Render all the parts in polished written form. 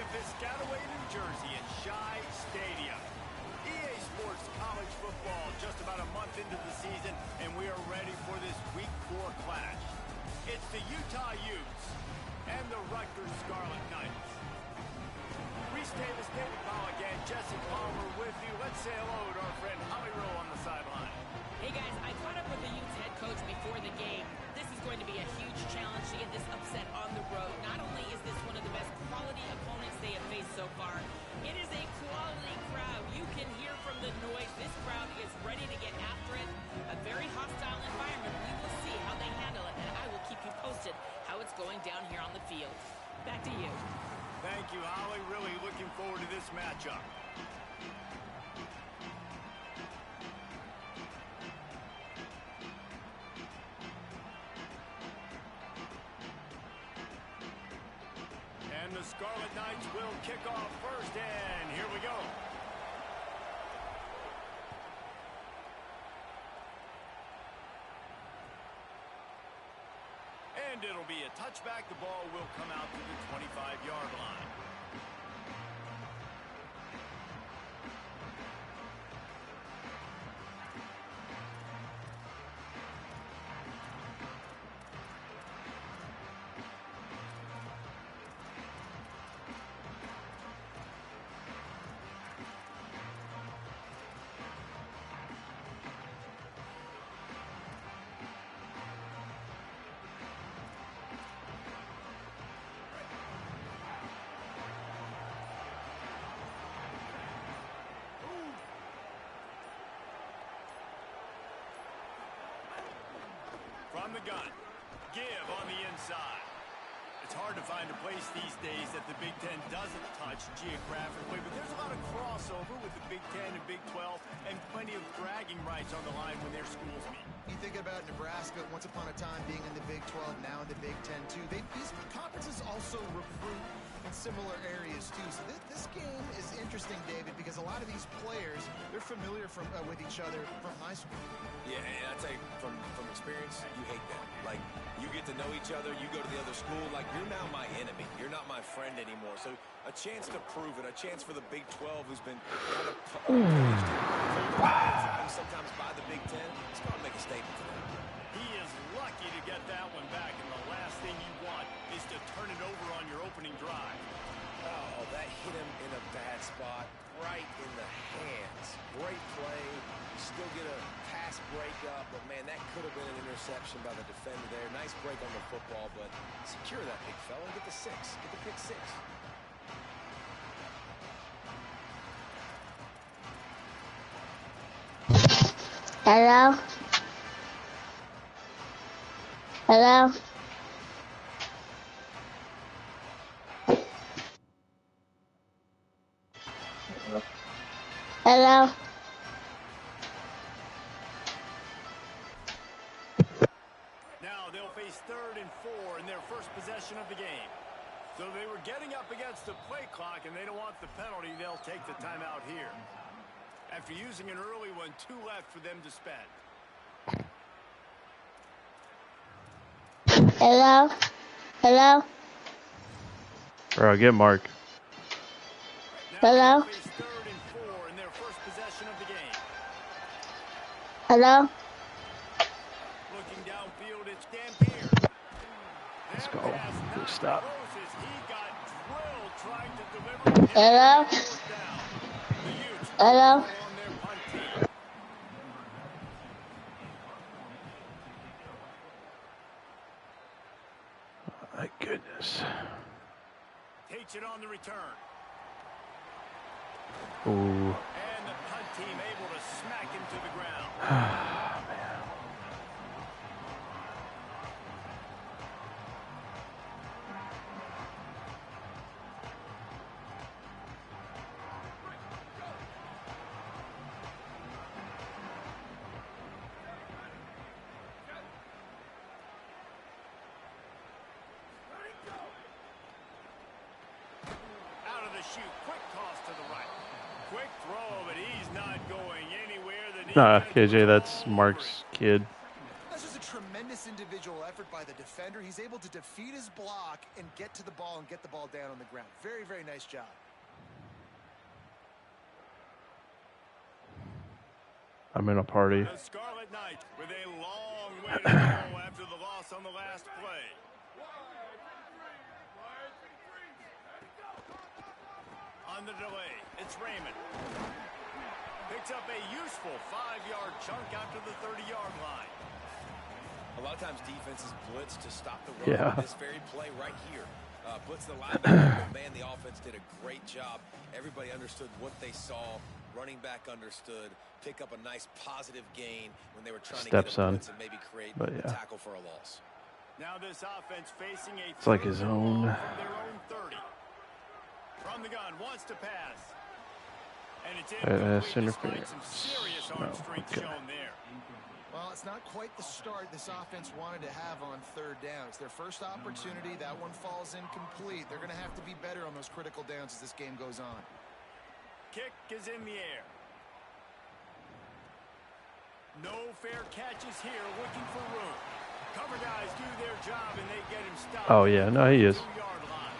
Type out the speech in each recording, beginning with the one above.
in Piscataway, New Jersey at Shai Stadium. EA Sports College Football just about a month into the season, and we are ready for this Week 4 clash. It's the Utah Utes and the Rutgers Scarlet Knights. Reese Davis, David Pollock, and Jesse Palmer with you. Let's say hello to our friend Holly Rowe on the sideline. Hey guys, I caught up with the Utes head coach before the game. This is going to be a huge challenge to get this upset on the road. Not only is this one of the best quality opponents they have faced so far, it is a quality crowd. You can hear from the noise. This crowd is ready to get after it. A very hostile environment. We will see how they handle it, and I will keep you posted how it's going down here on the field. Back to you. Thank you, Holly. Really looking forward to this matchup. And the Scarlet Knights will kick off first, and here we go. And it'll be a touchback. The ball will come out to the 25-yard line. From the gun, give on the inside. It's hard to find a place these days that the Big Ten doesn't touch geographically, but there's a lot of crossover with the Big Ten and Big 12 and plenty of bragging rights on the line when their schools meet. You think about Nebraska, once upon a time being in the Big 12, now in the Big 10 too. These conferences also recruit in similar areas too. So this game is interesting, David, because a lot of these players, they're familiar with each other from high school. Yeah, and I tell you, from experience, you hate that. Like, you get to know each other, you go to the other school, like, you're now my enemy. You're not my friend anymore. So a chance to prove it, a chance for the Big 12, who's been kind of sometimes by the Big 10, it's going to make a statement to them. He is lucky to get that one back, and the last thing you want is to turn it over on your opening drive. Oh, that hit him in a bad spot, right in the hands. Great play. Still get a pass break up, but man, that could have been an interception by the defender there. Nice break on the football, but secure that big fella. Get the 6. Get the pick 6. Hello? Hello? Hello? Now they'll face 3rd and 4 in their first possession of the game. So they were getting up against the play clock, and they don't want the penalty. They'll take the timeout here. After using an early one, 2 left for them to spend. Hello? Hello? Bro, get Mark. Hello? 3rd and 4 in their first possession of the game. Hello? Looking downfield, it's Dampier. Let's go. Good stop. He got drilled trying to deliver. Hello? Hello? My goodness. Takes it on the return. Ooh. And the punt team able to smack him to the ground. Man. Out of the chute, quick toss to the right. Quick throw, but he's not going anywhere. Nah, KJ, that's Mark's kid. That's just a tremendous individual effort by the defender. He's able to defeat his block and get to the ball and get the ball down on the ground. Very, very nice job. I'm in a party. The Scarlet Knights with a long way to go after the loss on the last play. On the delay, it's Raymond. Picks up a useful 5-yard chunk out to the 30-yard line. A lot of times defenses blitz to stop the run. Yeah. This very play right here. Blitz the linebacker, but man, the offense did a great job. Everybody understood what they saw. Running back understood. Pick up a nice positive gain when they were trying to get a blitz and maybe create a tackle for a loss. Now this offense facing a It's like his own. from their own 30. From the gun, wants to pass. And it's incomplete despite some serious arm strength shown there. Well, it's not quite the start this offense wanted to have on third down. It's their first opportunity. That one falls incomplete. They're going to have to be better on those critical downs as this game goes on. Kick is in the air. No fair catches here, looking for room. Cover guys do their job and they get him stopped. Oh yeah, no, he is. 2-yard line.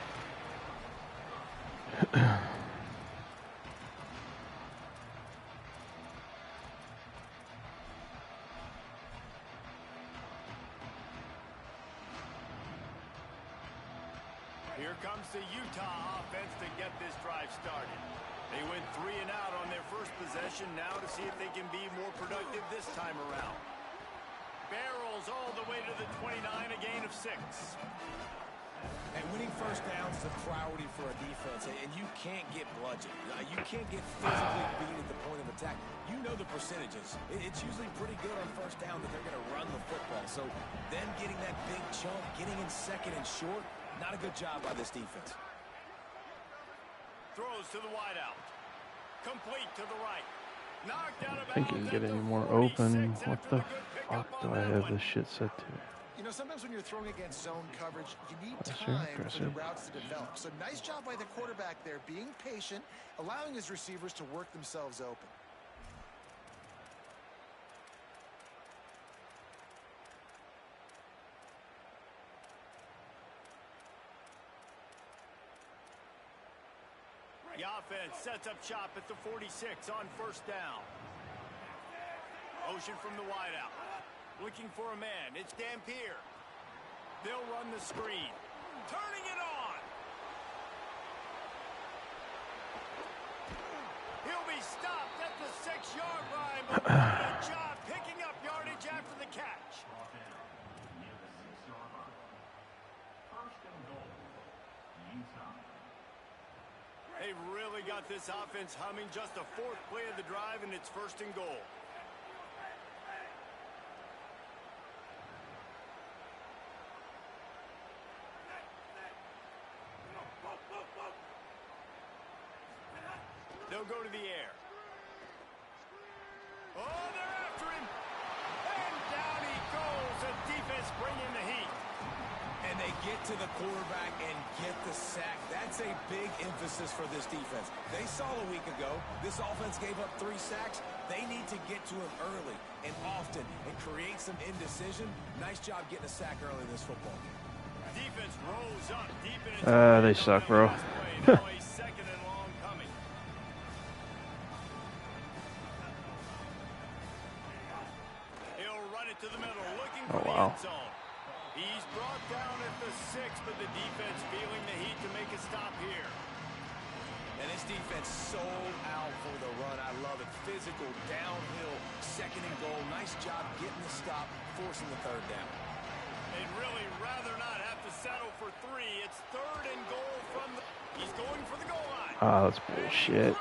Here comes the Utah offense to get this drive started. They went 3 and out on their first possession, now to see if they can be more productive this time around. Barrels all the way to the 29, a gain of 6. And winning first downs is a priority for a defense, and you can't get bludgeoned. You can't get physically beat at the point of attack. You know the percentages. It's usually pretty good on first down that they're going to run the football. So then getting that big chunk, getting in second and short, not a good job by this defense. Throws to the wideout. Complete to the right. Knocked out of I think you can get any more open. What the fuck do I have this shit set to? You know, sometimes when you're throwing against zone coverage, you need time for the routes to develop. So nice job by the quarterback there, being patient, allowing his receivers to work themselves open. The offense sets up shop at the 46 on first down. Motion from the wideout. Looking for a man. It's Dampier. They'll run the screen. Turning it on. He'll be stopped at the 6-yard line, but what a job picking up yardage after the catch. They really got this offense humming. Just the 4th play of the drive, and it's 1st and goal. They'll go to the air. Oh, they're after him. And down he goes. The defense bringing the heat. And they get to the quarterback and get the sack. That's a big emphasis for this defense. They saw a week ago, this offense gave up 3 sacks. They need to get to him early and often and create some indecision. Nice job getting a sack early in this football game. Defense rose up deep in its They suck, bro. Now a 2nd and long coming. He'll run it to the middle, looking for the end zone. He's brought down at the 6, but the defense feeling the heat to make a stop here. And this defense sold out for the run. I love it. Physical, downhill, 2nd and goal. Nice job getting the stop, forcing the 3rd down. They'd really rather not have to settle for 3. It's 3rd and goal from the... He's going for the goal line. Oh, that's bullshit.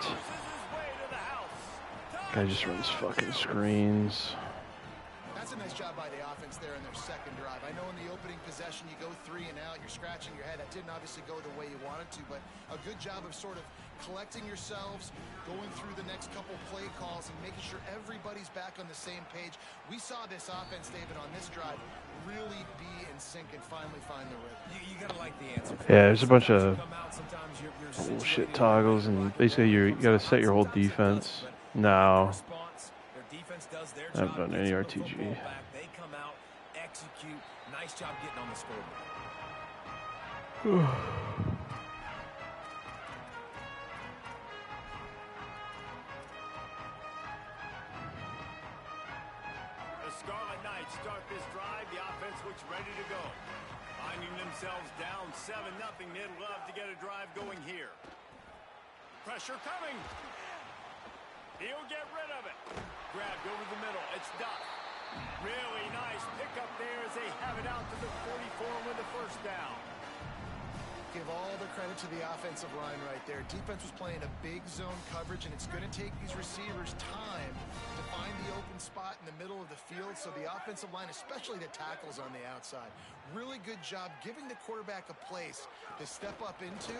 Guy just runs fucking screens. That's a nice job by the offense there in their 2nd drive. I know in the opening possession you go 3 and out, you're scratching your head. That didn't obviously go the way you wanted to, but a good job of sort of collecting yourselves, going through the next couple play calls and making sure everybody's back on the same page. We saw this offense, David, on this drive really be in sync and finally find the rhythm. You gotta like the answer. Yeah, there's a bunch of bullshit toggles, and basically you gotta set your whole defense. No. I haven't done any RTG. They come out, execute. Nice job getting on the scoreboard. The Scarlet Knights start this drive. The offense looks ready to go. Finding themselves down 7-0. They'd love to get a drive going here. Pressure coming. He'll get rid of it. Grabbed over the middle. It's Duff. Really nice pickup there as they have it out to the 44 with the first down. Give all the credit to the offensive line right there. Defense was playing a big zone coverage, and it's going to take these receivers time to find the open spot in the middle of the field. So the offensive line, especially the tackles on the outside, really good job giving the quarterback a place to step up into,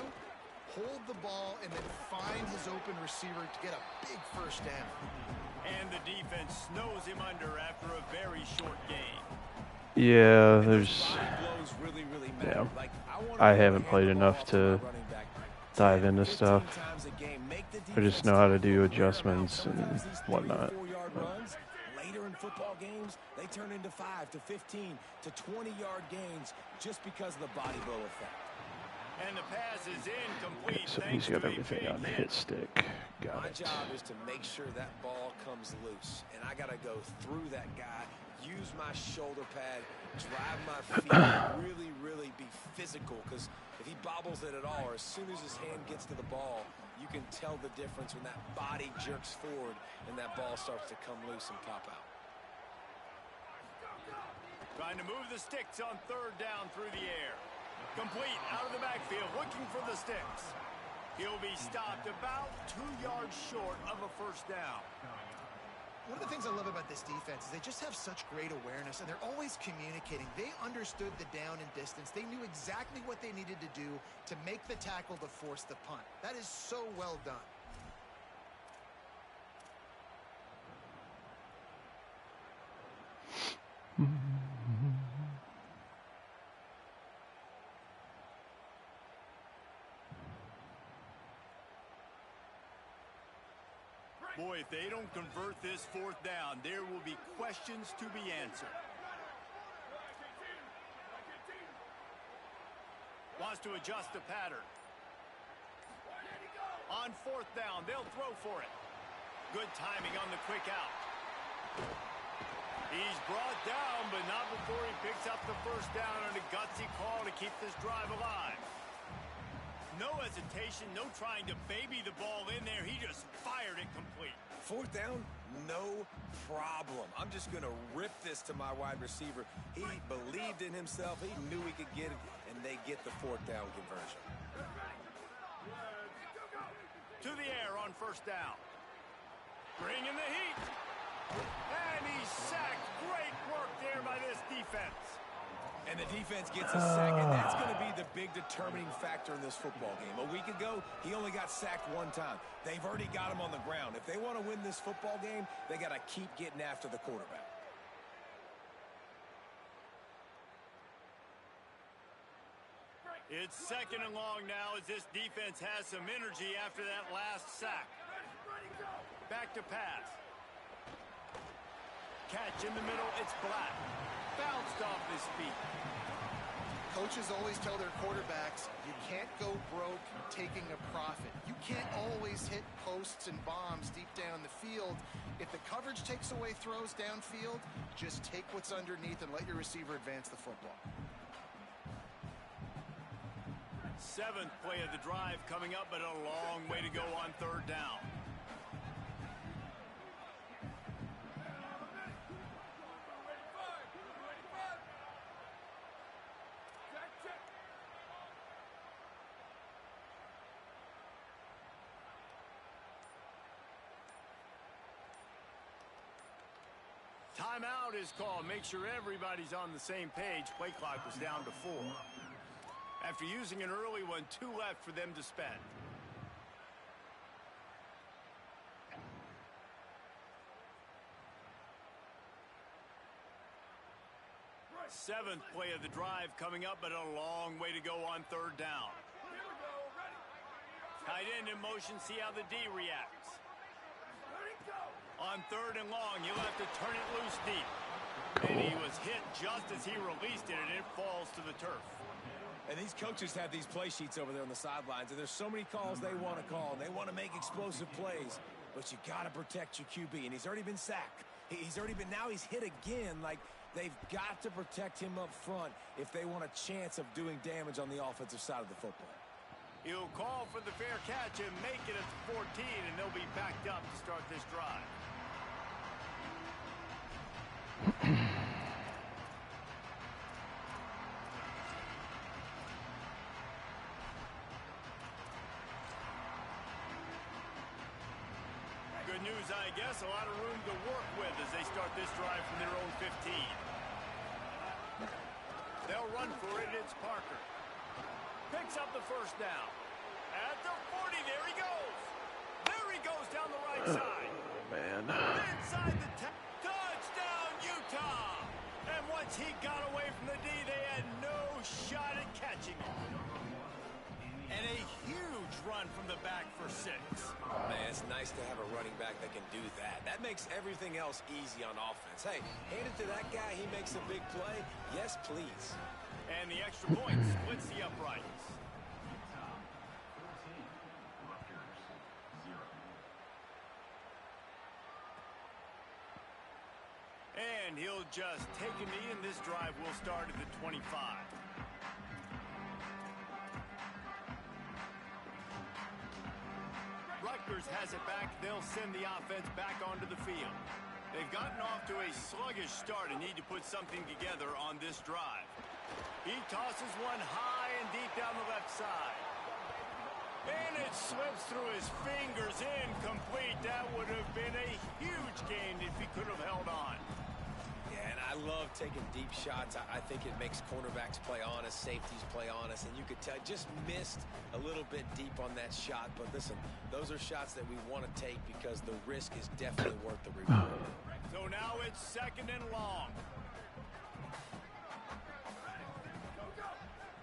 hold the ball, and then find his open receiver to get a big first down. And the defense snows him under after a very short game. Yeah, there's... Yeah, I haven't played enough to dive into stuff. I just know how to do adjustments and whatnot. Later in football games, they turn into 5 to 15 to 20-yard gains just because of the body blow effect. And the pass is incomplete. So he's got everything on hit stick. Got it. My job is to make sure that ball comes loose, and I got to go through that guy, use my shoulder pad, drive my feet, really be physical, because if he bobbles it at all, or as soon as his hand gets to the ball, you can tell the difference when that body jerks forward and that ball starts to come loose and pop out. Trying to move the sticks on third down through the air. Complete out of the backfield, looking for the sticks. He'll be stopped about 2 yards short of a first down. One of the things I love about this defense is they just have such great awareness, and they're always communicating. They understood the down and distance. They knew exactly what they needed to do to make the tackle to force the punt. That is so well done. Boy, if they don't convert this fourth down, there will be questions to be answered. Wants to adjust the pattern. On fourth down, they'll throw for it. Good timing on the quick out. He's brought down, but not before he picks up the first down on a gutsy call to keep this drive alive. No hesitation, no trying to baby the ball in there. He just fired it complete. Fourth down, no problem. I'm just going to rip this to my wide receiver. He believed in himself. He knew he could get it, and they get the fourth down conversion. To the air on first down. Bringing the heat. And he's sacked. Great work there by this defense. And the defense gets a sack, and that's going to be the big determining factor in this football game. A week ago, he only got sacked one time. They've already got him on the ground. If they want to win this football game, they got to keep getting after the quarterback. It's second and long now as this defense has some energy after that last sack. Back to pass. Catch in the middle, it's Black. Bounced off his feet. Coaches always tell their quarterbacks, you can't go broke taking a profit. You can't always hit posts and bombs deep down the field. If the coverage takes away throws downfield, just take what's underneath and let your receiver advance the football. Seventh play of the drive coming up, but a long way to go on third down. Timeout is called. Make sure everybody's on the same page. Play clock was down to 4. After using an early one, 2 left for them to spend. Seventh play of the drive coming up, but a long way to go on third down. Tight end in motion, see how the D reacts. On third and long, you'll have to turn it loose deep. And he was hit just as he released it, and it falls to the turf. And these coaches have these play sheets over there on the sidelines, and there's so many calls they want to call, and they want to make explosive plays, but you got to protect your QB, and he's already been sacked. Now he's hit again. Like, they've got to protect him up front if they want a chance of doing damage on the offensive side of the football. He'll call for the fair catch and make it at 14, and they'll be backed up to start this drive. Good news, I guess. A lot of room to work with as they start this drive from their own 15. They'll run for it. It's Parker. Picks up the first down. At the 40, there he goes. There he goes down the right side. Man. Inside the touchdown, Utah. And once he got away from the D, they had no shot at catching him. And a huge run from the back for 6. Man, it's nice to have a running back that can do that. That makes everything else easy on offense. Hey, hand it to that guy. He makes a big play. Yes, please. And the extra point splits the uprights. And he'll just take a knee, and this drive will start at the 25. Rutgers has it back. They'll send the offense back onto the field. They've gotten off to a sluggish start and need to put something together on this drive. He tosses one high and deep down the left side. And it slips through his fingers, incomplete. That would have been a huge gain if he could have held on. Yeah, and I love taking deep shots. I think it makes cornerbacks play honest, safeties play honest, and you could tell just missed a little bit deep on that shot. But listen, those are shots that we want to take because the risk is definitely worth the reward. So now it's 2nd and long.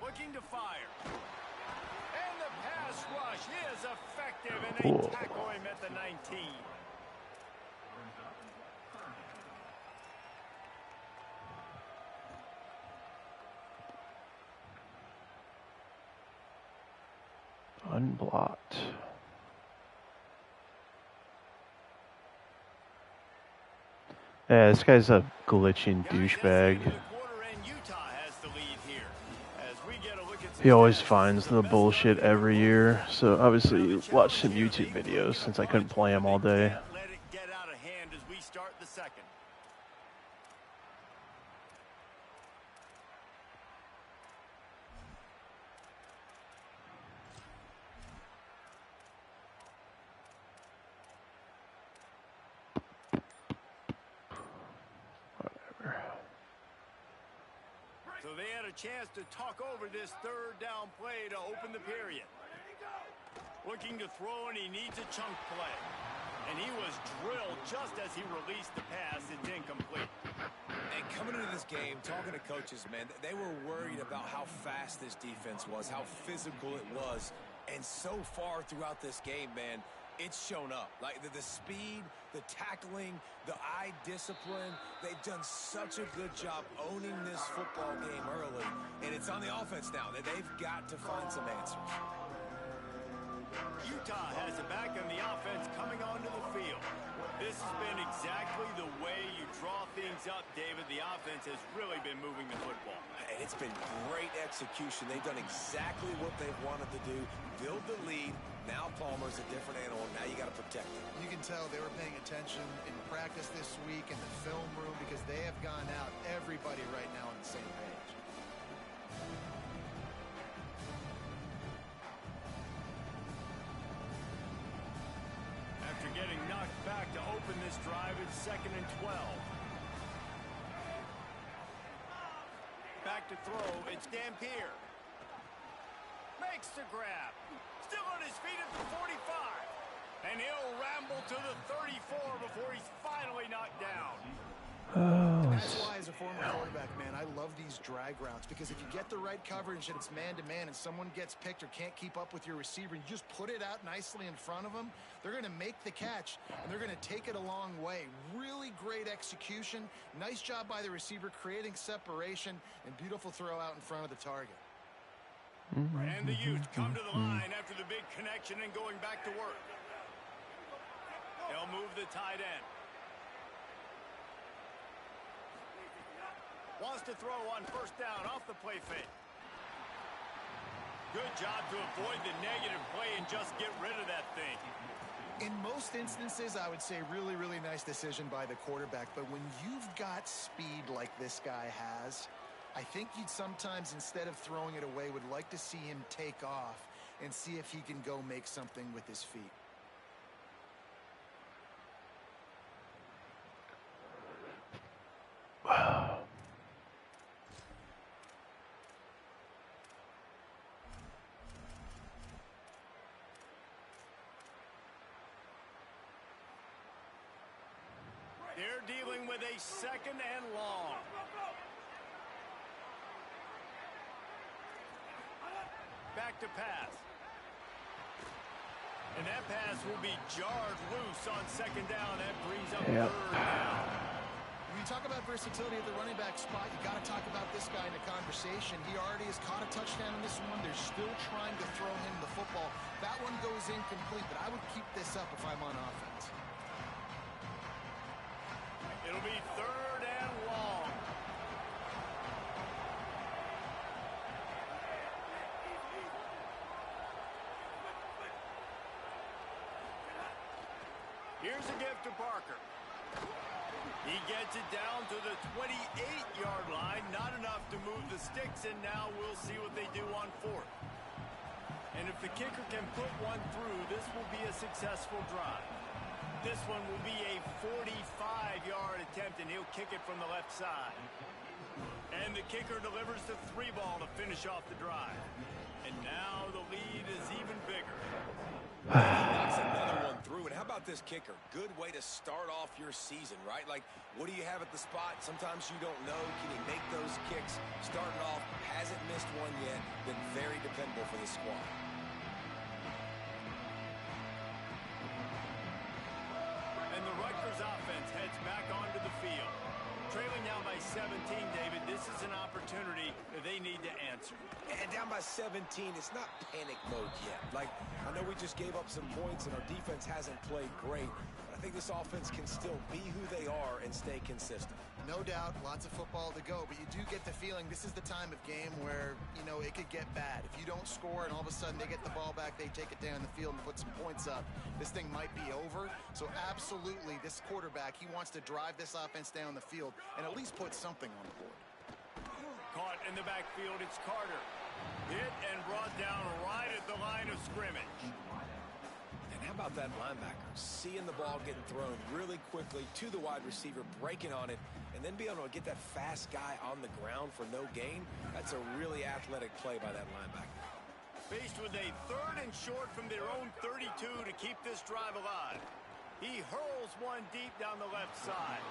Looking to fire. And the pass rush is effective, and they tackle him at the 19. Unblocked. Yeah, this guy's a glitching douchebag. He always finds the bullshit every year. So obviously watch some YouTube videos since I couldn't play him all day. Let it get out of hand as we start the second. So they had a chance to talk over this 3rd down play to open the period. Looking to throw, and he needs a chunk play. And he was drilled just as he released the pass. It's incomplete. And coming into this game, talking to coaches, man, they were worried about how fast this defense was, how physical it was. And so far throughout this game, man, it's shown up. Like the speed, the tackling, the eye discipline. They've done such a good job owning this football game early. And it's on the offense now that they've got to find some answers. Utah has it back, and the offense coming onto the field. This has been exactly the way you draw things up, David. The offense has really been moving the football. And it's been great execution. They've done exactly what they've wanted to do. Build the lead. Now Palmer's a different animal. Now you got to protect him. You can tell they were paying attention in practice this week in the film room because they have gone out, everybody right now on the same page. After getting knocked back to open this drive, it's 2nd and 12. Back to throw, it's Dampier. Makes the grab. Still on his feet at the 45. And he'll ramble to the 34 before he's finally knocked down. Oh. That's why, as a former quarterback, man, I love these drag routes, because if you get the right coverage and it's man-to-man and someone gets picked or can't keep up with your receiver, you just put it out nicely in front of them, they're going to make the catch, and they're going to take it a long way. Really great execution. Nice job by the receiver creating separation, and beautiful throw out in front of the target. And the Utes come to the line after the big connection and going back to work. They'll move the tight end. Wants to throw on first down off the play fake. Good job to avoid the negative play and just get rid of that thing. In most instances, I would say really, really nice decision by the quarterback. But when you've got speed like this guy has, I think you'd sometimes, instead of throwing it away, would like to see him take off and see if he can go make something with his feet. Wow. They're dealing with a second and long. Back to pass. And that pass will be jarred loose on second down. That brings up third down. When you talk about versatility at the running back spot, you got to talk about this guy in the conversation. He already has caught a touchdown in this one. They're still trying to throw him the football. That one goes incomplete, but I would keep this up if I'm on offense. It'll be third and long. Here's a gift to Parker. He gets it down to the 28-yard line. Not enough to move the sticks, and now we'll see what they do on fourth. And if the kicker can put one through, this will be a successful drive. This one will be a 45-yard attempt, and he'll kick it from the left side. And the kicker delivers the 3-ball to finish off the drive. And now the lead is even bigger. Knocks another one through. And how about this kicker? Good way to start off your season, right? Like, what do you have at the spot? Sometimes you don't know. Can he make those kicks? Starting off, hasn't missed one yet. Been very dependable for the squad. And the Rutgers offense heads back onto the field. Trailing now by 17, David, this is an opportunity that they need to answer. And down by 17, it's not panic mode yet. Like, I know we just gave up some points and our defense hasn't played great, but I think this offense can still be who they are and stay consistent. No doubt, lots of football to go, but you do get the feeling this is the time of game where, you know, it could get bad. If you don't score and all of a sudden they get the ball back, they take it down the field and put some points up, this thing might be over. So absolutely, this quarterback, he wants to drive this offense down the field and at least put something on the board. Caught in the backfield, it's Carter. Hit and brought down right at the line of scrimmage. And how about that linebacker? Seeing the ball getting thrown really quickly to the wide receiver, breaking on it, and then be able to get that fast guy on the ground for no gain. That's a really athletic play by that linebacker. Faced with a third and short from their own 32 to keep this drive alive. He hurls one deep down the left side.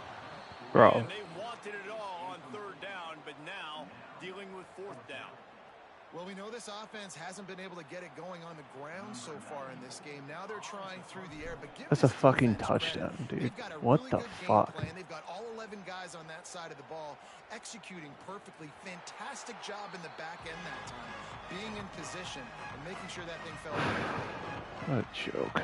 Bro. And they wanted it all on third down, but now dealing with fourth down. Well, we know this offense hasn't been able to get it going on the ground so far in this game. Now they're trying through the air, but That's a fucking touchdown, dude. What the fuck? They've got all 11 guys on that side of the ball executing perfectly. Fantastic job in the back end that time, being in position and making sure that thing fell through. What a joke.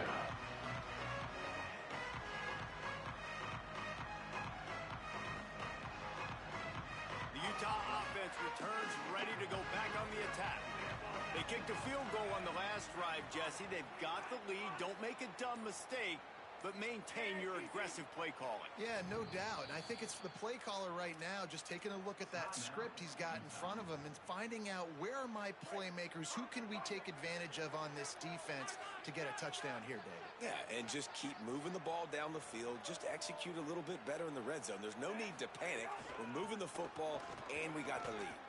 Returns ready to go back on the attack. They kicked a field goal on the last drive, Jesse. They've got the lead. Don't make a dumb mistake, but maintain your aggressive play calling. Yeah, no doubt. I think it's the play caller right now just taking a look at that script he's got in front of him and finding out, where are my playmakers? Who can we take advantage of on this defense to get a touchdown here, David? Yeah, and just keep moving the ball down the field. Just execute a little bit better in the red zone. There's no need to panic. We're moving the football, and we got the lead.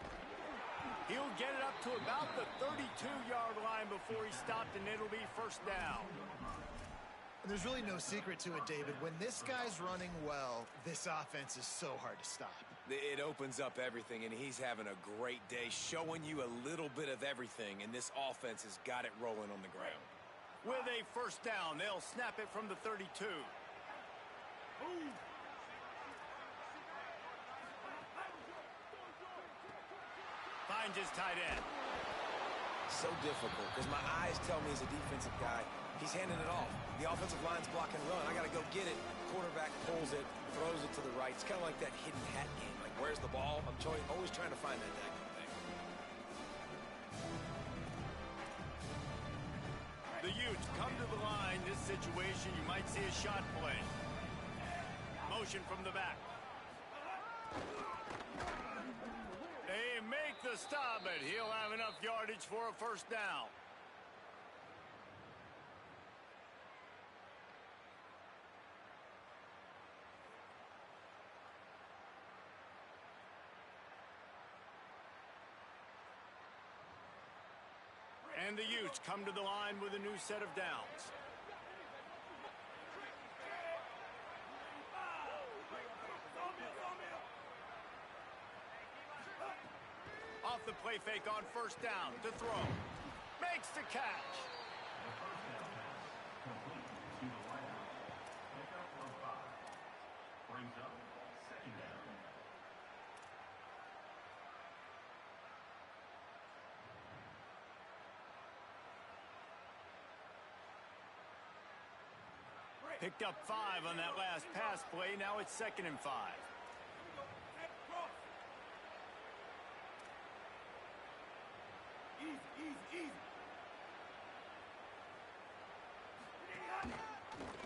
He'll get it up to about the 32-yard line before he stopped, and it'll be first down. And there's really no secret to it, David. When this guy's running well, this offense is so hard to stop. It opens up everything, and he's having a great day, showing you a little bit of everything, and this offense has got it rolling on the ground. With a first down, they'll snap it from the 32. Finds his tight end. So difficult, because my eyes tell me as a defensive guy, he's handing it off. The offensive line's blocking run. I got to go get it. Quarterback pulls it, throws it to the right. It's kind of like that hidden hat game. Like, where's the ball? I'm always trying to find that daggone thing. The Utes come to the line. This situation, you might see a shot play. Motion from the back. They make the stop, but he'll have enough yardage for a first down. And the Utes come to the line with a new set of downs. Off the play fake on first down to throw. Makes the catch. Picked up 5 on that last pass play. Now it's 2nd and 5.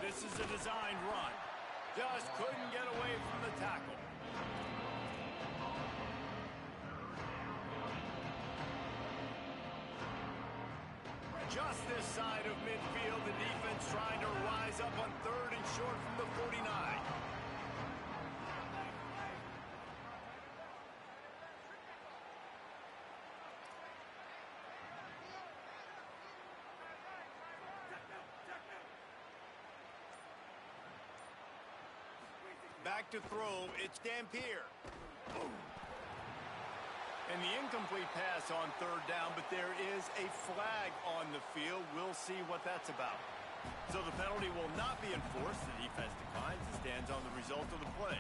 This is a designed run. Just couldn't get away from the tackle. Just this side of midfield, the defense trying to rise up on 3rd and short from the 49. Back to throw, it's Dampier. And the incomplete pass on 3rd down, but there is a flag on the field. We'll see what that's about. So the penalty will not be enforced. The defense declines and stands on the result of the play.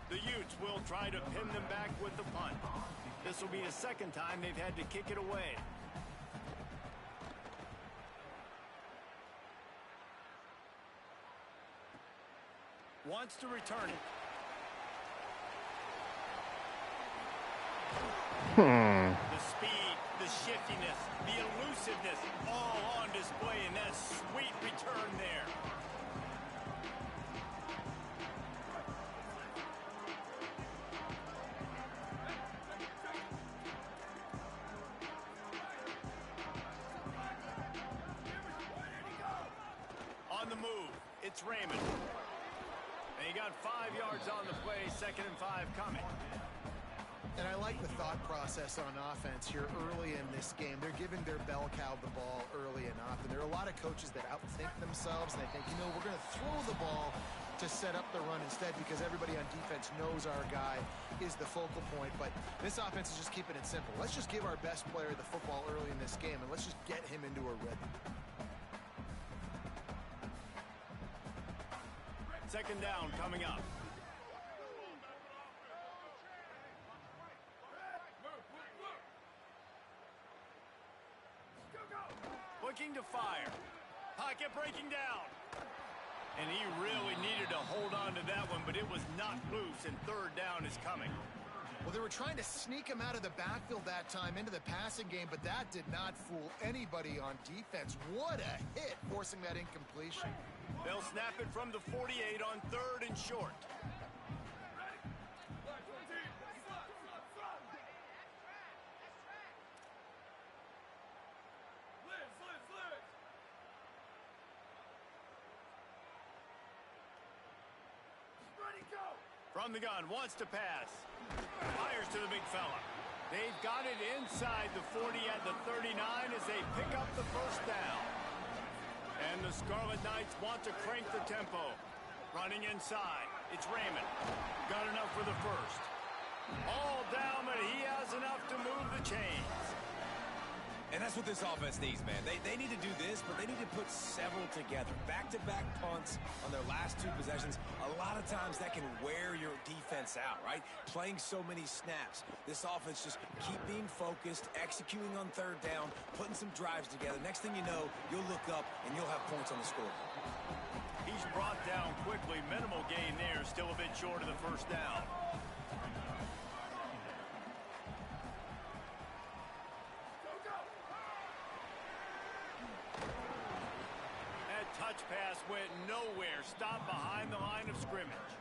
The Utes will try to pin them back with the punt. This will be the 2nd time they've had to kick it away. Wants to return it. The speed, the shiftiness, the elusiveness, all on display in that sweet return there. On the move, it's Raymond. And he got 5 yards on the play, 2nd and 5 coming. And I like the thought process on offense here early in this game. They're giving their bell cow the ball early enough. And there are a lot of coaches that outthink themselves. And they think, you know, we're going to throw the ball to set up the run instead because everybody on defense knows our guy is the focal point. But this offense is just keeping it simple. Let's just give our best player the football early in this game, and let's just get him into a rhythm. 2nd down coming up. Looking to fire. Pocket breaking down. And he really needed to hold on to that one, but it was not loose, and 3rd down is coming. Well, they were trying to sneak him out of the backfield that time into the passing game, but that did not fool anybody on defense. What a hit, forcing that incompletion. They'll snap it from the 48 on 3rd and short. From the gun, wants to pass. Fires to the big fella. They've got it inside the 40 at the 39 as they pick up the first down. And the Scarlet Knights want to crank the tempo. Running inside. It's Raymond. Got enough for the first. All down, but he has enough to move the chains. And that's what this offense needs, man. They need to do this, but they need to put several together. Back-to-back punts on their last 2 possessions. A lot of times that can wear your defense out, right? Playing so many snaps. This offense just keep being focused, executing on 3rd down, putting some drives together. Next thing you know, you'll look up and you'll have points on the scoreboard. He's brought down quickly. Minimal gain there. Still a bit short of the first down. Touch pass went nowhere. Stopped behind the line of scrimmage.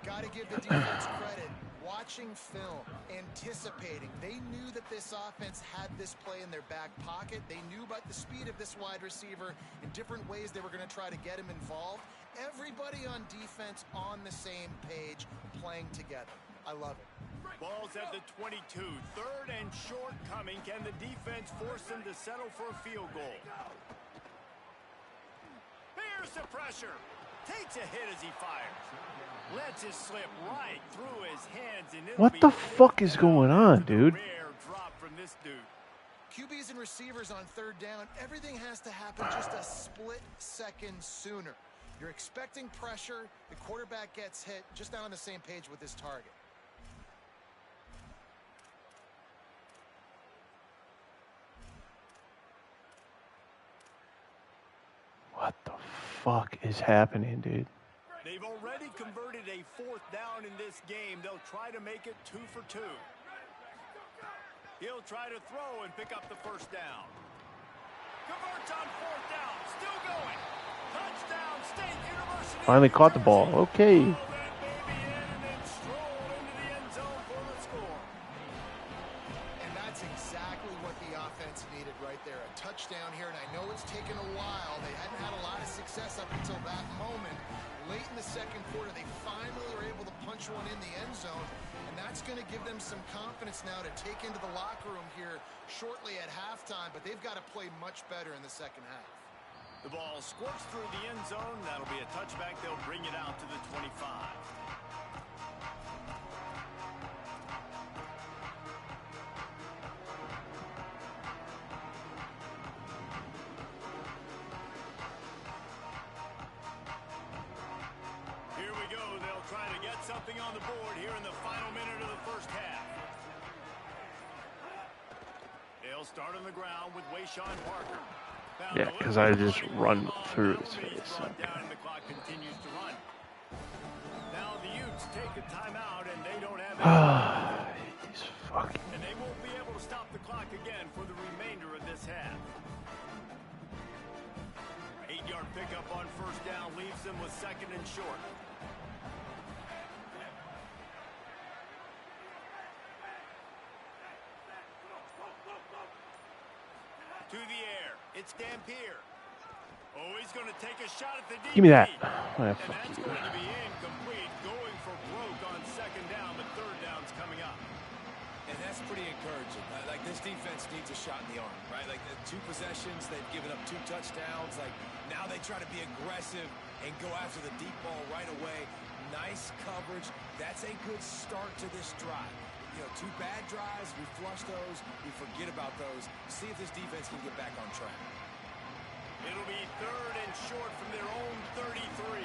Got to give the defense credit. Watching film, anticipating. They knew that this offense had this play in their back pocket. They knew about the speed of this wide receiver and different ways they were going to try to get him involved. Everybody on defense on the same page, playing together. I love it. Ball's at the 22. 3rd and short coming. Can the defense force them to settle for a field goal? Here's the pressure. Takes a hit as he fires. Lets it slip right through his hands. And what the fuck is going on, dude? Rare drop from this dude. QBs and receivers on 3rd down. Everything has to happen just a split second sooner. You're expecting pressure. The quarterback gets hit. Just not on the same page with his target. What the fuck is happening, dude? They've already converted a 4th down in this game. They'll try to make it 2 for 2. He'll try to throw and pick up the first down. Converts on 4th down. Still going. Touchdown, State University. Finally caught the ball. Okay. Touchdown here, and I know it's taken a while. They hadn't had a lot of success up until that moment. Late in the 2nd quarter, they finally were able to punch one in the end zone, and that's going to give them some confidence now to take into the locker room here shortly at halftime, but they've got to play much better in the 2nd half. The ball squirts through the end zone. That'll be a touchback. They'll bring it out to the 25. Something on the board here in the final minute of the first half. They'll start on the ground with Wayshawn Parker. Yeah, because I just run through his face. Down and the clock continues to run. Now the Utes take a timeout and they don't have these fucking. And they won't be able to stop the clock again for the remainder of this half. 8-yard pickup on first down leaves them with 2nd and short. To the air. It's Dampier. Oh, he's going to take a shot at the DB. Give me that. And that's going to be incomplete. Going for broke on 2nd down, but 3rd down's coming up. And that's pretty encouraging. Like, this defense needs a shot in the arm, right? Like, the 2 possessions, they've given up 2 touchdowns. Like, now they try to be aggressive and go after the deep ball right away. Nice coverage. That's a good start to this drive. You know, 2 bad drives, we flush those, we forget about those. See if this defense can get back on track. It'll be 3rd and short from their own 33.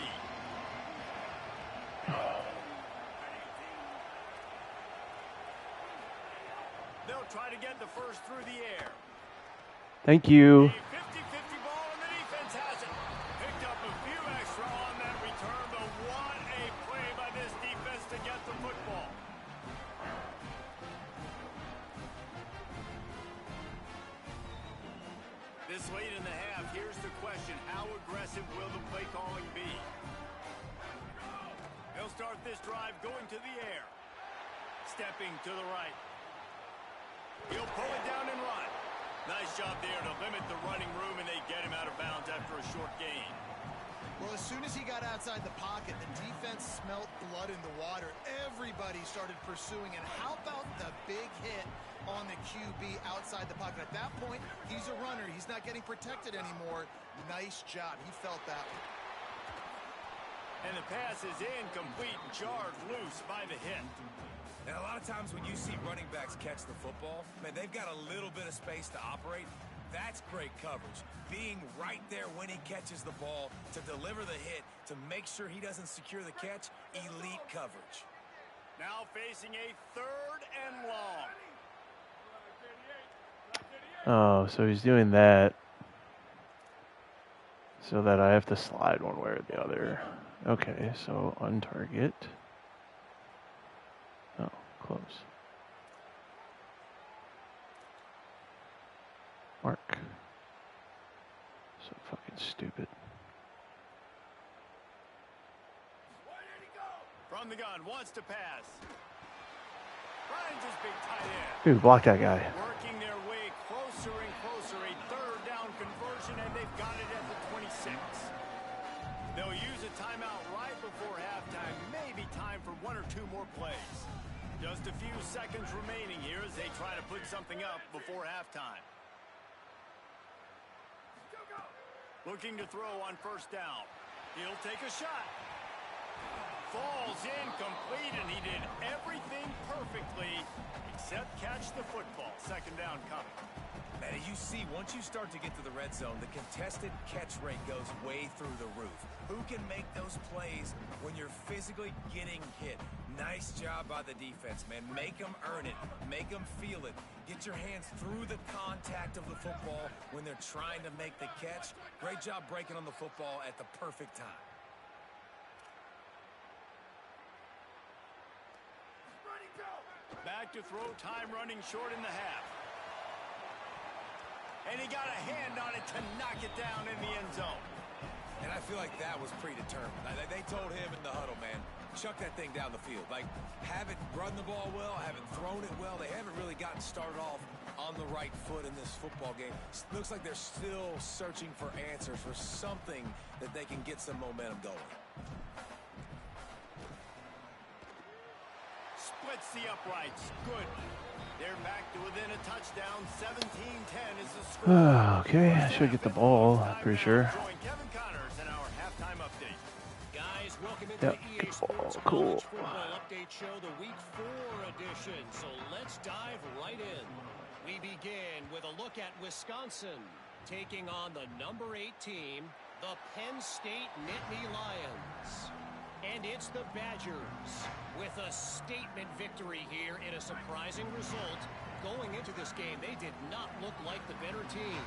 They'll try to get the first through the air. Thank you. A 50-50 ball, and the defense has it. Picked up a few extra on that return, but what a play by this defense to get the football. This late in the half, here's the question. How aggressive will the play calling be? They'll start this drive going to the air. Stepping to the right. He'll pull it down and run. Nice job there to limit the running room, and they get him out of bounds after a short gain. Well, as soon as he got outside the pocket, the defense smelled blood in the water. Everybody started pursuing. And how about the big hit on the QB outside the pocket? At that point, he's a runner. He's not getting protected anymore. Nice job. He felt that one. And the pass is incomplete, jarred loose by the hit. And a lot of times when you see running backs catch the football, man, they've got a little bit of space to operate. That's great coverage. Being right there when he catches the ball to deliver the hit, to make sure he doesn't secure the catch, elite coverage. Now facing a 3rd and long. Oh, so he's doing that so that I have to slide one way or the other. Okay, so on target. Oh, close. Mark. So fucking stupid. From the gun, wants to pass. Finds his big tight end. Dude, block that guy. Working their way closer and closer. A 3rd down conversion, and they've got it at the 26. They'll use a timeout right before halftime. Maybe time for 1 or 2 more plays. Just a few seconds remaining here as they try to put something up before halftime. Looking to throw on 1st down. He'll take a shot. Falls incomplete, and he did everything perfectly except catch the football. 2nd down coming. Man, as you see, once you start to get to the red zone, the contested catch rate goes way through the roof. Who can make those plays when you're physically getting hit? Nice job by the defense, man. Make them earn it. Make them feel it. Get your hands through the contact of the football when they're trying to make the catch. Great job breaking on the football at the perfect time. Back to throw, time running short in the half. And he got a hand on it to knock it down in the end zone. And I feel like that was predetermined. They told him in the huddle, man, chuck that thing down the field. Like, haven't run the ball well, haven't thrown it well. They haven't really gotten started off on the right foot in this football game. Looks like they're still searching for answers, for something that they can get some momentum going. Splits the uprights. Good. They're back to within a touchdown. 17-10 is the score. Okay, I should get the ball, pretty sure. Kevin Connors in our halftime update. Guys, welcome into Yep, the get EA the ball. Sports Cool. College Football Update Show, the Week 4 edition. So let's dive right in. We begin with a look at Wisconsin taking on the number 8 team, the Penn State Nittany Lions. And it's the Badgers with a statement victory here in a surprising result. Going into this game, they did not look like the better team.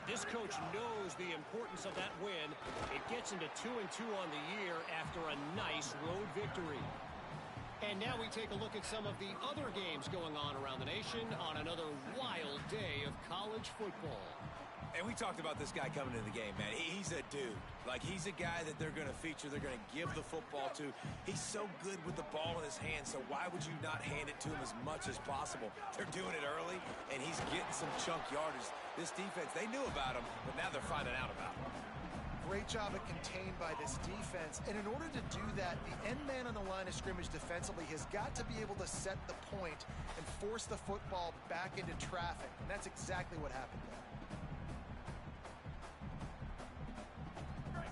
This coach knows the importance of that win. It gets into 2-2 on the year after a nice road victory. And now we take a look at some of the other games going on around the nation on another wild day of college football. And we talked about this guy coming into the game, man. He's a dude. Like, he's a guy that they're going to feature, they're going to give the football to. He's so good with the ball in his hand, so why would you not hand it to him as much as possible? They're doing it early, and he's getting some chunk yardage. This defense, they knew about him, but now they're finding out about him. Great job at contained by this defense. And in order to do that, the end man on the line of scrimmage defensively has got to be able to set the point and force the football back into traffic. And that's exactly what happened there.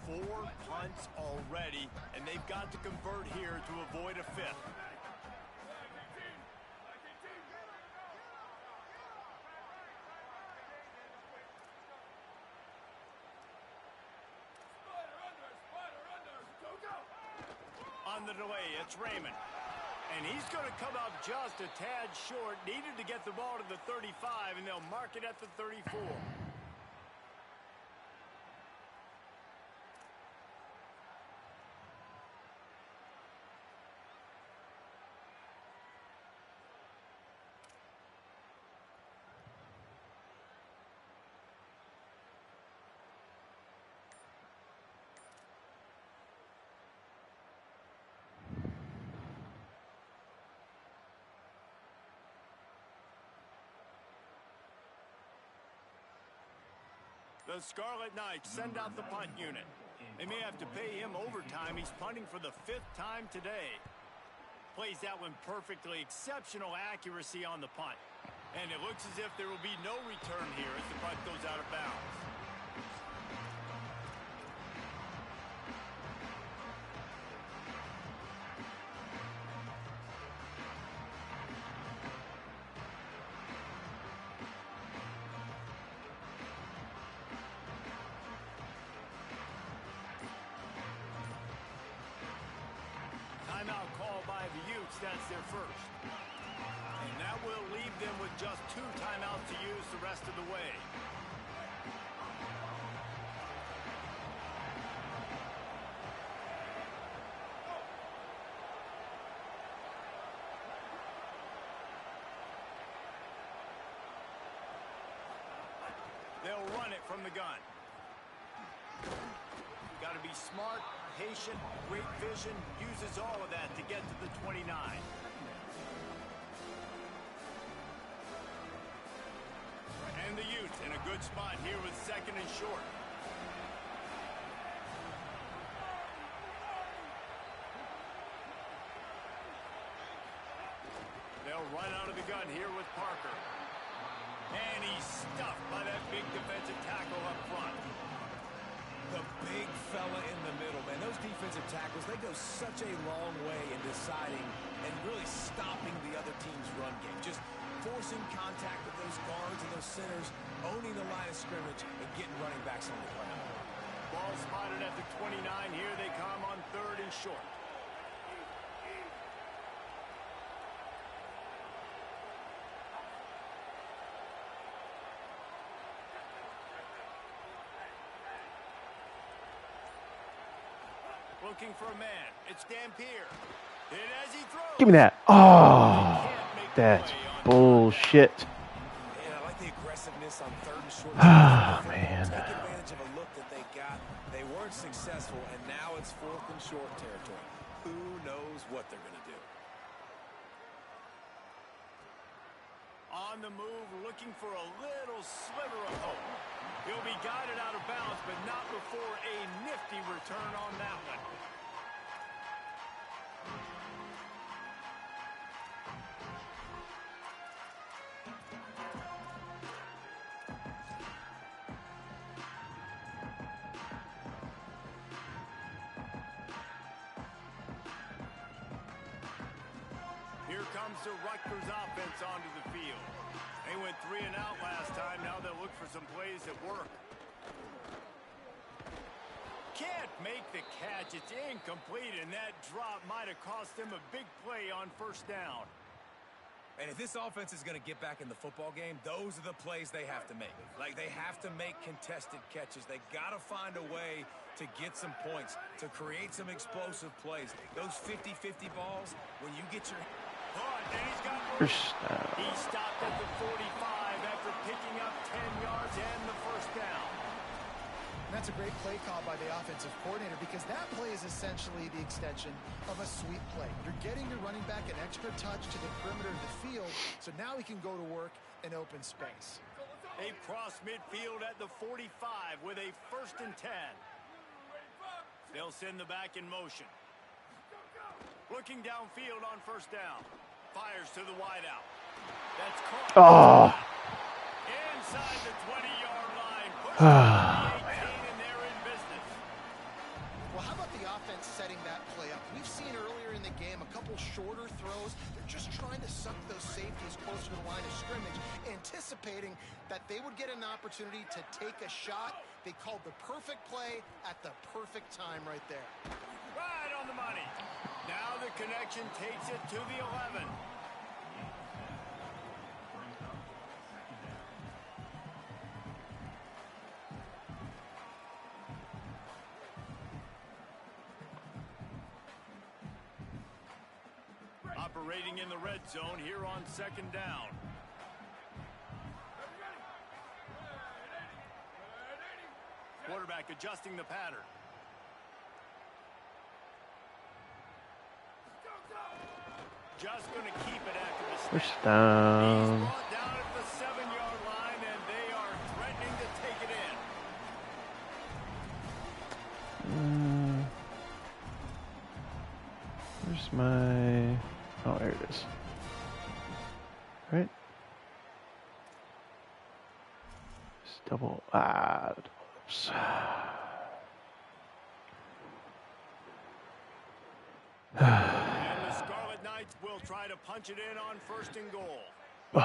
4 punts already, and they've got to convert here to avoid a 5th. On the delay, it's Raymond. And he's going to come up just a tad short. Needed to get the ball to the 35, and they'll mark it at the 34. The Scarlet Knights send out the punt unit. They may have to pay him overtime. He's punting for the 5th time today. Plays that one perfectly. Exceptional accuracy on the punt. And it looks as if there will be no return here as the punt goes out of bounds. Timeout called by the Utes. That's their first. And that will leave them with just 2 timeouts to use the rest of the way. They'll run it from the gun. Got to be smart, patient, great vision, uses all of that to get to the 29. And the Utes in a good spot here with 2nd and short. They'll run out of the gun here with Parker. And he's stuffed by that big defensive tackle up front. The big fella in the middle, man. Those defensive tackles, they go such a long way in deciding and really stopping the other team's run game. Just forcing contact with those guards and those centers, owning the line of scrimmage, and getting running backs on the ground. Ball spotted at the 29. Here they come on 3rd and short. Looking for a man. It's Dampier. Hit as he throws. Give me that. Oh, that's bullshit. Yeah, I like the aggressiveness on 3rd and short. Ah, man. Take advantage of a look that they got. They weren't successful, and now it's 4th and short territory. Who knows what they're going to do? On the move, looking for a little sliver of hope. He'll be guided out of bounds, but not before a nifty return on that one. Here comes the Rutgers offense onto the field. They went 3 and out last time. Now they'll look for some plays that work. Can't make the catch. It's incomplete, and that drop might have cost them a big play on 1st down. And if this offense is going to get back in the football game, those are the plays they have to make. Like, they have to make contested catches. They got to find a way to get some points, to create some explosive plays. Those 50-50 balls, when you get your... And he's got room. He stopped at the 45 after picking up 10 yards and the 1st down. And that's a great play call by the offensive coordinator because that play is essentially the extension of a sweep play. You're getting your running back an extra touch to the perimeter of the field, so now he can go to work in open space. They've crossed midfield at the 45 with a 1st and 10. They'll send the back in motion. Looking downfield on 1st down. Fires to the wideout. That's caught. Oh. Inside the 20-yard line. Push the 18, and they're in business. Well, how about the offense setting that play up? We've seen earlier in the game a couple shorter throws. They're just trying to suck those safeties closer to the line of scrimmage, anticipating that they would get an opportunity to take a shot. They called the perfect play at the perfect time right there. Right on the money. Now the connection takes it to the 11. Operating in the red zone here on 2nd down. Quarterback adjusting the pattern. Just going to keep it after the snap. 1st down. He's brought down at the 7-yard line, and they are threatening to take it in. Where's my... Oh, there it is. Right? Just double... Oops. And the Scarlet Knights will try to punch it in on 1st and goal. They'll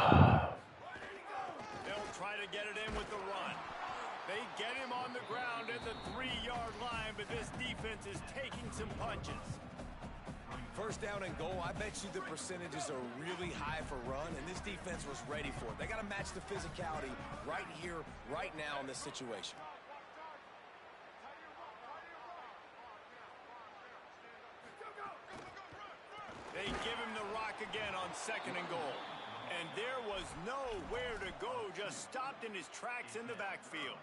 try to get it in with the run. They get him on the ground at the 3-yard line, but this defense is taking some punches. 1st down and goal, I bet you the percentages are really high for run, and this defense was ready for it. They got to match the physicality right here, right now in this situation. They give him the rock again on 2nd and goal. And there was nowhere to go, just stopped in his tracks in the backfield.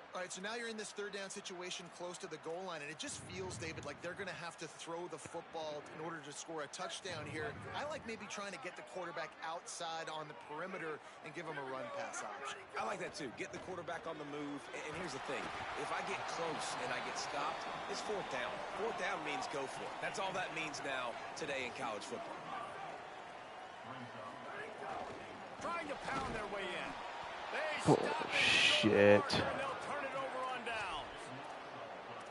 All right, so now you're in this 3rd down situation close to the goal line, and it just feels, David, like they're going to have to throw the football in order to score a touchdown here. I like maybe trying to get the quarterback outside on the perimeter and give him a run-pass option. I like that, too. Get the quarterback on the move. And here's the thing. If I get close and I get stopped, it's 4th down. 4th down means go for it. That's all that means now today in college football. Trying to pound their way in. Oh, shit.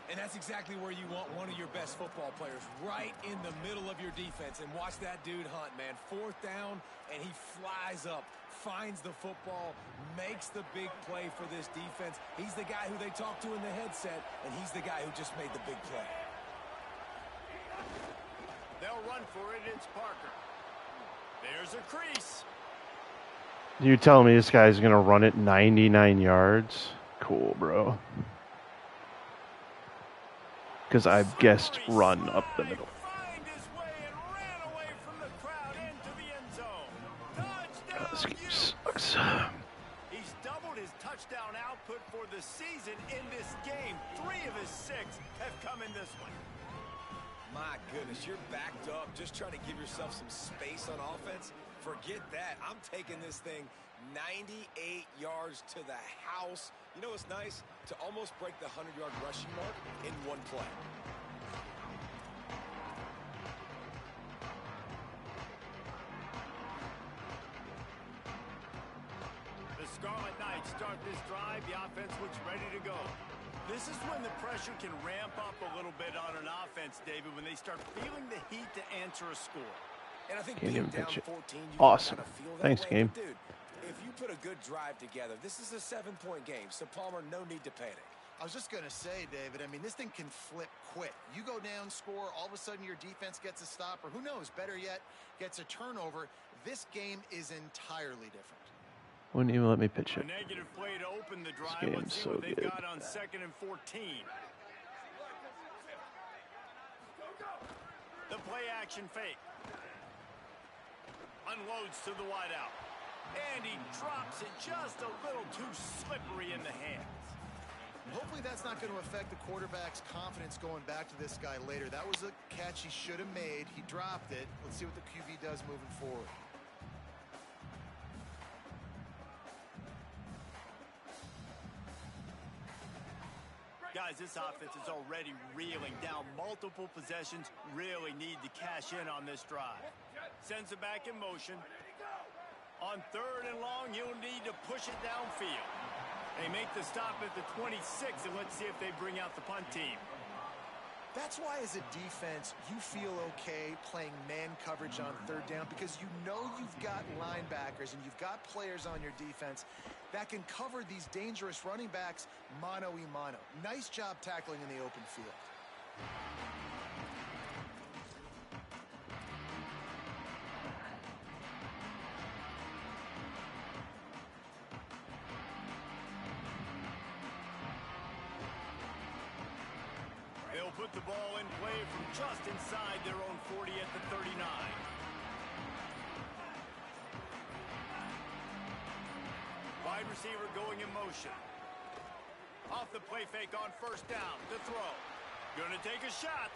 And that's exactly where you want one of your best football players, right in the middle of your defense. And watch that dude hunt, man. 4th down, and he flies up, finds the football, makes the big play for this defense. He's the guy who they talk to in the headset, and he's the guy who just made the big play. They'll run for it. It's Parker. There's a crease. You're telling me this guy's going to run it 99 yards? Cool, bro. Because I guessed run up the middle. This game sucks. He's doubled his touchdown output for the season in this game. 3 of his 6 have come in this one. My goodness, you're backed up just trying to give yourself some space on offense. Forget that. I'm taking this thing 98 yards to the house. You know what's nice? To almost break the 100-yard rushing mark in one play. The Scarlet Knights start this drive. The offense looks ready to go. This is when the pressure can ramp up a little bit on an offense, David, when they start feeling the heat to answer a score. And I think Can't being even down pitch it. 14, you Awesome. kind of feel that Thanks, way. game. But dude, if you put a good drive together, this is a 7-point game, so Palmer, no need to panic. I was just going to say, David, I mean, this thing can flip quick. You go down, score, all of a sudden your defense gets a stop, or who knows, better yet, gets a turnover. This game is entirely different. Wouldn't even let me pitch A it. negative play to open the drive. game's Let's see so what they've good. got on 2nd and 14. The play action fake. Unloads to the wideout. And he drops it just a little too slippery in the hands. Hopefully that's not going to affect the quarterback's confidence going back to this guy later. That was a catch he should have made. He dropped it. Let's see what the QB does moving forward. Guys, this offense is already reeling down. Multiple possessions, really need to cash in on this drive. Sends it back in motion. On 3rd and long, he'll need to push it downfield. They make the stop at the 26, and let's see if they bring out the punt team. That's why, as a defense, you feel okay playing man coverage on 3rd down, because you know you've got linebackers and you've got players on your defense that can cover these dangerous running backs mano-a-mano. Nice job tackling in the open field. They'll put the ball in play from just inside their own 40 at the 39. Wide receiver going in motion. Off the play fake on 1st down. To throw. Gonna take a shot.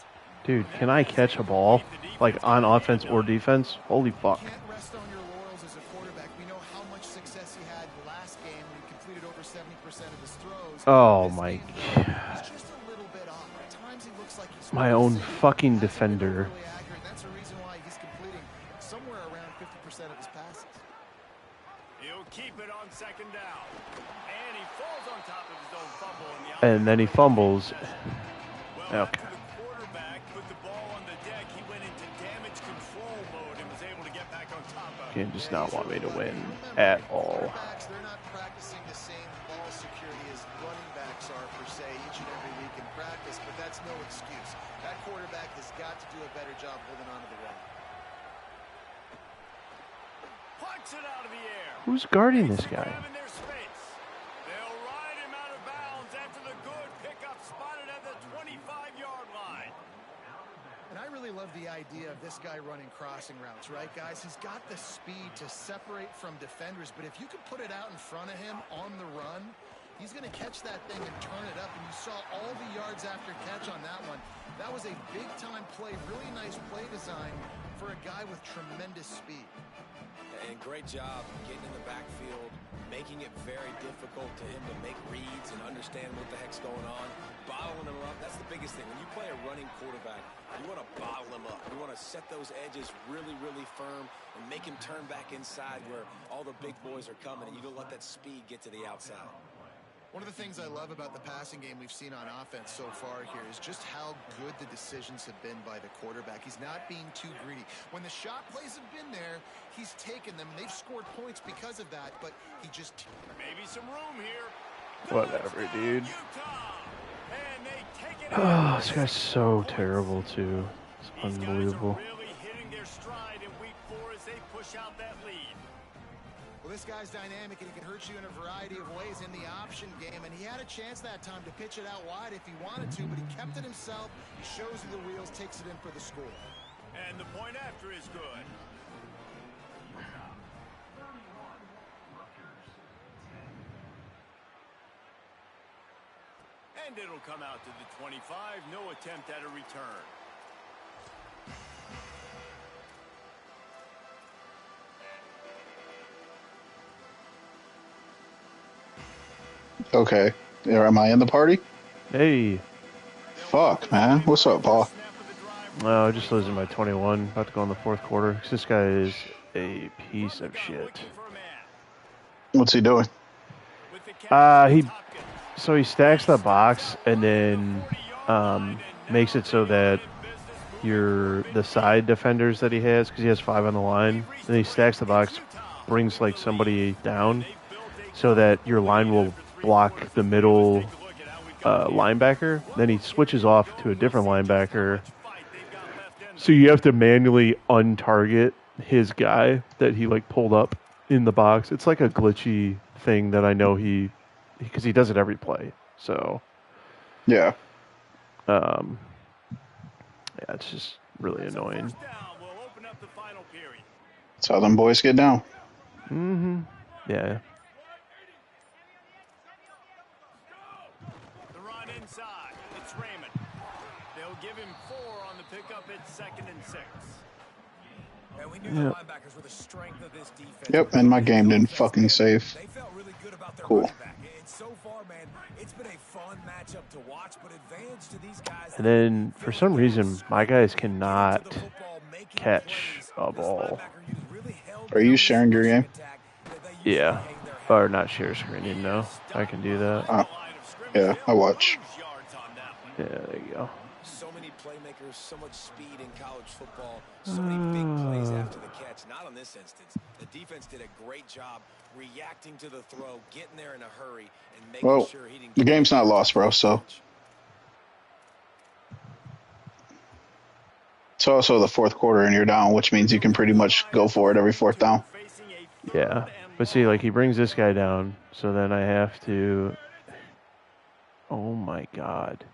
Dude, can I catch a ball? Like on offense or defense? Holy fuck. You can't rest on your laurels as a quarterback. We know how much success he had last game when he completed over 70% of his throws. Oh This my game, god. he's just a little bit off. At times he looks like he's my own fucking defender. really accurate. That's the reason why he's completing somewhere around 50% of his passes. He'll keep it on second down. And he falls on top of his own fumble. And then he fumbles. Well, Okay. after the quarterback put the ball on the deck, he went into damage control mode and was able to get back on top of it. He does not want me to win at all. They're not practicing the same ball security as running backs are, per se, each and every week in practice, but that's no excuse. That quarterback has got to do a better job holding on to the rock. Punch it out of the air. Who's guarding this guy? Grabbing their space. They'll ride him out of bounds after the good pickup spotted at the 25-yard line. And I really love the idea of this guy running crossing routes, right, guys? He's got the speed to separate from defenders, but if you could put it out in front of him on the run, he's going to catch that thing and turn it up, and you saw all the yards after catch on that one. That was a big-time play, really nice play design for a guy with tremendous speed. And great job getting in the backfield, making it very difficult to him to make reads and understand what the heck's going on. Bottling him up, that's the biggest thing. When you play a running quarterback, you want to bottle him up. You want to set those edges really, really firm and make him turn back inside where all the big boys are coming, and you don't let that speed get to the outside. One of the things I love about the passing game we've seen on offense so far here is just how good the decisions have been by the quarterback. He's not being too greedy. When the shot plays have been there, he's taken them. They've scored points because of that, but he just... Maybe some room here. Whatever, dude. And they take it Oh, this guy's so terrible, too. It's These unbelievable. guys are really hitting their stride in week 4 as they push out that lead. Well, this guy's dynamic, and he can hurt you in a variety of ways in the option game, and he had a chance that time to pitch it out wide if he wanted to, but he kept it himself. He shows you the wheels, takes it in for the score. And the point after is good. And it'll come out to the 25. No attempt at a return. Okay. Am I in the party? Hey. Fuck, man. What's up, Paul? Oh, just losing by 21. About to go in the fourth quarter. This guy is a piece of shit. What's he doing? He stacks the box and then makes it so that the side defenders that he has, because he has 5 on the line, and he stacks the box, brings like somebody down so that your line will block the middle linebacker. Then he switches off to a different linebacker. So you have to manually untarget his guy that he like pulled up in the box. It's like a glitchy thing that I know because he does it every play. So yeah, it's just really annoying. That's how them boys get down. Mm-hmm. Yeah. The run inside. It's Raymond. They'll give him 4 on the pickup. It's 2nd and 6. And we knew the linebackers were the strength of this defense. Yep, and my game didn't fucking save. They felt really good about their Cool. running back. And so far, man, it's been a fun matchup to watch, but advantage to these guys. And then for some reason, my guys cannot catch a ball. Are you sharing your game? Yeah. Or not share screening, no. I can do that. Yeah, I watch. Yeah, there you go. So many playmakers, so much speed in college football, so many big plays after the catch. Not on this instance. The defense did a great job reacting to the throw, getting there in a hurry, and making sure he didn't. The game's not lost, bro. So it's also the fourth quarter, and you're down, which means you can pretty much go for it every fourth down. Yeah. But see, like, he brings this guy down, so then I have to... Oh, my God.